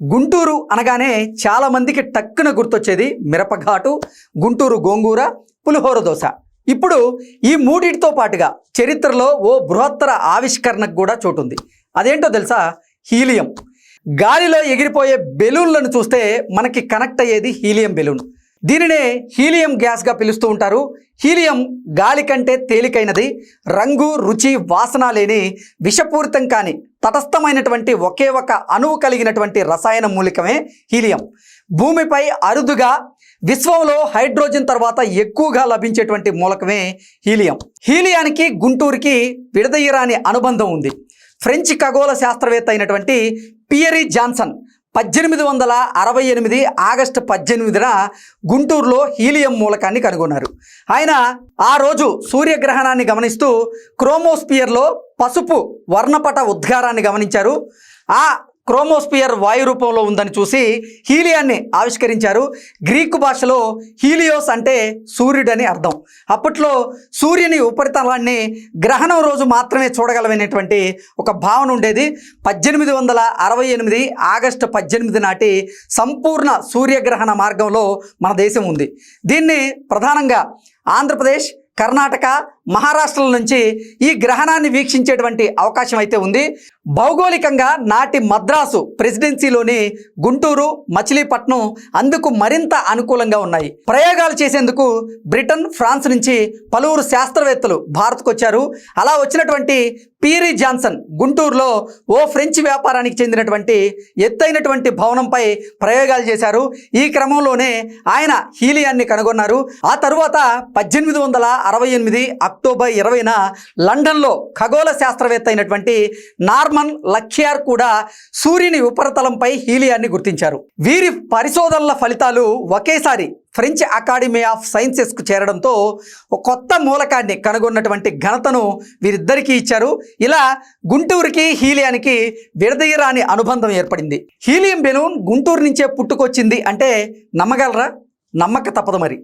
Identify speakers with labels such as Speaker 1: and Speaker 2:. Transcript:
Speaker 1: గుంటూరు అనగానే చాలా మందికి టక్కున గుర్తొచ్చేది మిరపఘాటు, గుంటూరు గోంగూర, పులిహోర దోశ. ఇప్పుడు ఈ మూడిటితో పాటుగా చరిత్రలో ఓ బృహత్తర ఆవిష్కరణకు కూడా చోటుంది. అదేంటో తెలుసా? హీలియం. గాలిలో ఎగిరిపోయే బెలూన్లను చూస్తే మనకి కనెక్ట్ అయ్యేది హీలియం బెలూన్. దీనినే హీలియం గ్యాస్గా పిలుస్తూ ఉంటారు. హీలియం గాలి కంటే తేలికైనది, రంగు, రుచి, వాసన లేని, విషపూరితం కాని తటస్థమైనటువంటి ఒకే ఒక అణువు కలిగినటువంటి రసాయన మూలికమే హీలియం. భూమిపై అరుదుగా, విశ్వంలో హైడ్రోజన్ తర్వాత ఎక్కువగా లభించేటువంటి మూలకమే హీలియం. హీలియానికి గుంటూరుకి విడదీయరాని అనుబంధం ఉంది. ఫ్రెంచ్ ఖగోళ శాస్త్రవేత్త అయినటువంటి పియరీ జాన్సన్ 1868 ఆగస్టు 18న గుంటూరులో హీలియం మూలకాన్ని కనుగొన్నారు. ఆయన ఆ రోజు సూర్యగ్రహణాన్ని గమనిస్తూ క్రోమోస్పియర్లో పసుపు వర్ణపట ఉద్గారాన్ని గమనించారు. ఆ క్రోమోస్పియర్ వాయు రూపంలో ఉందని చూసి హీలియాన్ని ఆవిష్కరించారు. గ్రీకు భాషలో హీలియోస్ అంటే సూర్యుడని అర్థం. అప్పట్లో సూర్యుని ఉపరితలాన్ని గ్రహణం రోజు మాత్రమే చూడగలమైనటువంటి ఒక భావన ఉండేది. 1868 ఆగస్టు 18 నాటి సంపూర్ణ సూర్యగ్రహణ మార్గంలో మన దేశం ఉంది. దీన్ని ప్రధానంగా ఆంధ్రప్రదేశ్, కర్ణాటక, మహారాష్ట్రల నుంచి ఈ గ్రహణాన్ని వీక్షించేటువంటి అవకాశం అయితే ఉంది. భౌగోళికంగా నాటి మద్రాసు ప్రెసిడెన్సీలోని గుంటూరు, మచిలీపట్నం అందుకు మరింత అనుకూలంగా ఉన్నాయి. ప్రయోగాలు చేసేందుకు బ్రిటన్, ఫ్రాన్స్ నుంచి పలువురు శాస్త్రవేత్తలు భారత్కు వచ్చారు. అలా వచ్చినటువంటి పియరీ జాన్సన్ గుంటూరులో ఓ ఫ్రెంచ్ వ్యాపారానికి చెందినటువంటి ఎత్తైనటువంటి భవనంపై ప్రయోగాలు చేశారు. ఈ క్రమంలోనే ఆయన హీలియాన్ని కనుగొన్నారు. ఆ తరువాత 1868 అక్టోబర్ 20న లండన్లో ఖగోళ శాస్త్రవేత్త అయినటువంటి నార్మన్ లక్యార్ కూడా సూర్యుని ఉపరితలంపై హీలియాన్ని గుర్తించారు. వీరి పరిశోధనల ఫలితాలు ఒకేసారి ఫ్రెంచ్ అకాడమీ ఆఫ్ సైన్సెస్కు చేరడంతో ఒక కొత్త మూలకాన్ని కనుగొన్నటువంటి ఘనతను వీరిద్దరికీ ఇచ్చారు. ఇలా గుంటూరుకి హీలియానికి విడదీయరాని అనుబంధం ఏర్పడింది. హీలియం బెలూన్ గుంటూరు నుంచే పుట్టుకొచ్చింది అంటే నమ్మగలరా? నమ్మక తప్పదు మరి.